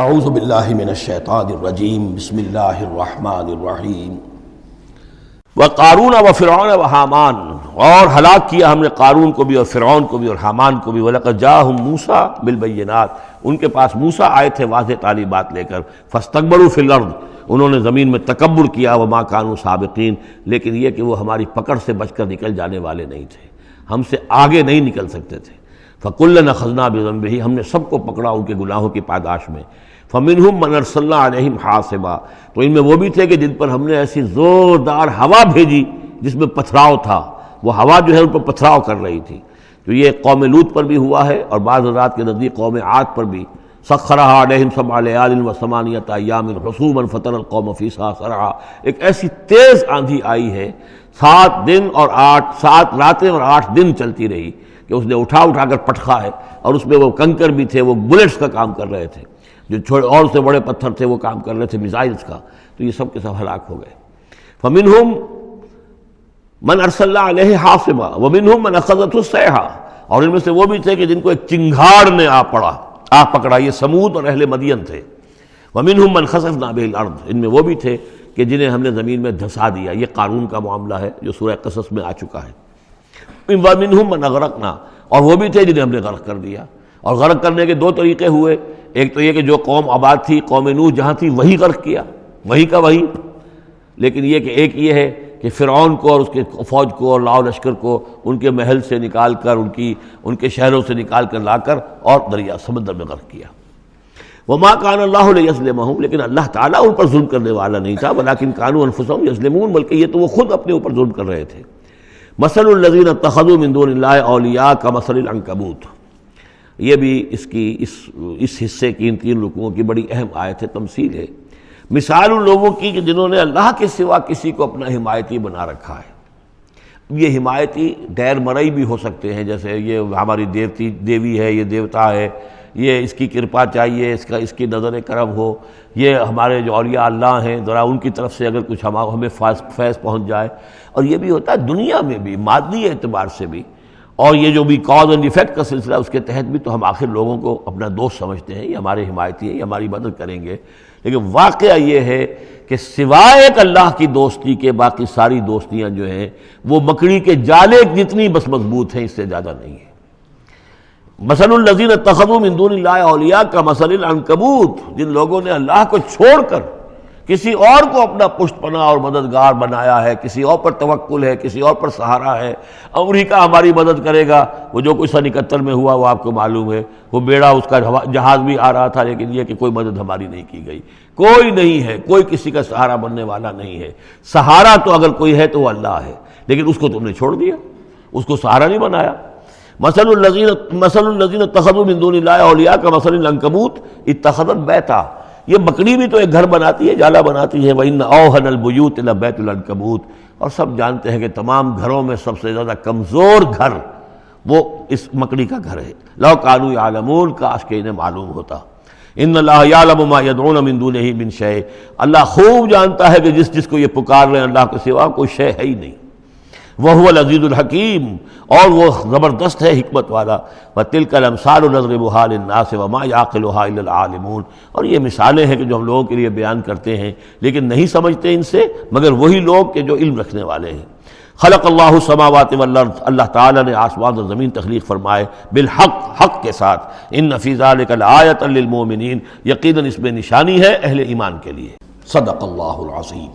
اعوذ باللہ من الشیطان الرجیم بسم اللہ الرحمن الرحیم وقارون وفرعون وحامان، اور ہلاک کیا ہم نے قارون کو بھی اور فرعون کو بھی اور حامان کو بھی۔ وَلَقَدْ جَاءَهُم مُوسَىٰ بِالْبَيِّنَاتِ، ان کے پاس موسیٰ آئے تھے واضح تعلیمات لے کر۔ فَاسْتَكْبَرُوا فِي الْأَرْضِ، انہوں نے زمین میں تکبر کیا۔ وَمَا كَانُوا سَابِقِينَ، لیکن یہ کہ وہ ہماری پکڑ سے بچ کر نکل جانے والے نہیں تھے، ہم سے آگے نہیں نکل سکتے تھے۔ فَكُلًّا أَخَذْنَا بِذَنبِهِ، ہم نے سب کو پکڑا ان کے گناہوں کی پاداش میں۔ فَمِنْهُمْ مَنْ أَرْسَلْنَا عَلَيْهِمْ حَاصِبًا، تو ان میں وہ بھی تھے کہ جن پر ہم نے ایسی زوردار ہوا بھیجی جس میں پتھراؤ تھا، وہ ہوا جو ہے ان پر پتھراؤ کر رہی تھی۔ تو یہ قوم لوط پر بھی ہوا ہے، اور بعض حضرات کے نزدیک قوم عاد پر بھی۔ سخرها عليهم 7 ليال و8 أيام حسوما فترى القوم فيها صرعا، ایک ایسی تیز آندھی آئی ہے، 7 دن اور 7 راتیں اور 8 دن چلتی رہی کہ اس نے اٹھا کر پٹخا ہے، اور اس میں وہ کنکر بھی تھے، وہ بلٹس کا کام کر رہے تھے، جو اور سے بڑے پتھر تھے وہ کام کر رہے تھے میزائلز کا، تو یہ سب کے سب ہلاک ہو گئے۔ فمنہم من ارسلنا علیہ حاصبا ومنہم من اخذته الصیحہ، اور ان میں سے وہ بھی تھے کہ جن کو ایک چنگھاڑ نے آ پکڑا، یہ سمود اور اہل مدین تھے۔ ومنہم من خسفنا به الارض، ان میں وہ بھی تھے کہ جنہیں ہم نے زمین میں دھسا دیا، یہ قارون کا معاملہ ہے جو سورہ قصص میں آ چکا ہے۔ ومنہم من اغرقنا، اور وہ بھی تھے جنہیں ہم نے غرق کر دیا۔ اور غرق کرنے کے 2 طریقے ہوئے، ایک تو یہ کہ جو قوم آباد تھی، قوم نوح جہاں تھی وہی غرق کیا، وہی کا وہی۔ لیکن یہ کہ ایک یہ ہے کہ فرعون کو اور اس کے فوج کو اور لاؤ لشکر کو ان کے محل سے نکال کر، ان کے شہروں سے نکال کر لا کر اور دریا سمندر میں غرق کیا۔ وما كان الله ليظلمهم، لیکن اللہ تعالیٰ ان پر ظلم کرنے والا نہیں تھا، ولكن كانوا انفسهم يظلمون، بلکہ یہ تو وہ خود اپنے اوپر ظلم کر رہے تھے۔ مثل الذين اتخذوا من دون الله اولیاء كمثل العنكبوت، یہ بھی اس حصے کی ان 3 رکوعوں کی بڑی اہم آیت ہے، تمثیل ہے۔ مثال ان لوگوں کی کہ جنہوں نے اللہ کے سوا کسی کو اپنا حمایتی بنا رکھا ہے۔ یہ حمایتی غیر مرئی بھی ہو سکتے ہیں، جیسے یہ ہماری دیوی ہے، یہ دیوتا ہے، یہ اس کی کرپا چاہیے، اس کی نظر کرم ہو، یہ ہمارے جو اولیاء اللہ ہیں ذرا ان کی طرف سے اگر کچھ ہمیں فیض پہنچ جائے۔ اور یہ بھی ہوتا ہے دنیا میں بھی، مادی اعتبار سے بھی، اور یہ جو بھی کاز اینڈ ایفیکٹ کا سلسلہ اس کے تحت بھی، تو ہم آخر لوگوں کو اپنا دوست سمجھتے ہیں، یہ ہمارے حمایتی ہیں، یہ ہماری مدد کریں گے۔ لیکن واقعہ یہ ہے کہ سوائے ایک اللہ کی دوستی کے باقی ساری دوستیاں جو ہیں وہ مکڑی کے جالے جتنی بس مضبوط ہیں، اس سے زیادہ نہیں ہے۔ مثل الذین اتخذوا من دون اللہ اولیاء کمثل العنکبوت، جن لوگوں نے اللہ کو چھوڑ کر کسی اور کو اپنا پشت پناہ اور مددگار بنایا ہے، کسی اور پر توکل ہے، کسی اور پر سہارا ہے۔ امریکہ ہماری مدد کرے گا، وہ جو کچھ 71 میں ہوا وہ آپ کو معلوم ہے، وہ بیڑا اس کا جہاز بھی آ رہا تھا، لیکن یہ کہ کوئی مدد ہماری نہیں کی گئی، کوئی نہیں ہے، کوئی کسی کا سہارا بننے والا نہیں ہے۔ سہارا تو اگر کوئی ہے تو وہ اللہ ہے، لیکن اس کو تم نے چھوڑ دیا، اس کو سہارا نہیں بنایا۔ مثل الذین اتخذوا من دون اللہ اولیاء کمثل العنکبوت اتخذت بیتا، یہ مکڑی بھی تو ایک گھر بناتی ہے، جالا بناتی ہے۔ وَإِنَّ أَوْهَنَ الْبُيُوتِ لَبَيْتُ الْعَنكَبُوتِ، اور سب جانتے ہیں کہ تمام گھروں میں سب سے زیادہ کمزور گھر وہ اس مکڑی کا گھر ہے۔ لَوْ كَانُوا يَعْلَمُونَ، کاش کہ انہیں معلوم ہوتا۔ إِنَّ اللَّهَ يَعْلَمُ مَا يَدْعُونَ مِن دُونِهِ مِن شَيْءٍ، اللہ خوب جانتا ہے کہ جس کو یہ پکار رہے ہیں اللہ کے سوا کوئی شے ہے ہی نہیں۔ وَهُوَ الْعَزِيزُ الْحَكِيمُ، اور وہ زبردست ہے حکمت والا۔ وَتِلْكَ الْأَمْثَالُ نَضْرِبُهَا لِلنَّاسِ وَمَا يَعْقِلُهَا إِلَّا الْعَالِمُونَ، اور یہ مثالیں ہیں کہ جو ہم لوگوں کے لیے بیان کرتے ہیں لیکن نہیں سمجھتے ان سے مگر وہی لوگ کہ جو علم رکھنے والے ہیں۔ خلق اللہ السماوات والارض، اللہ تعالیٰ نے آسمان اور زمین تخلیق فرمائے، بالحق، حق کے ساتھ۔ ان فی ذلک لآیۃ للمؤمنین، یقیناً اس میں نشانی ہے اہل ایمان کے لیے۔ صدق اللہ العظیم۔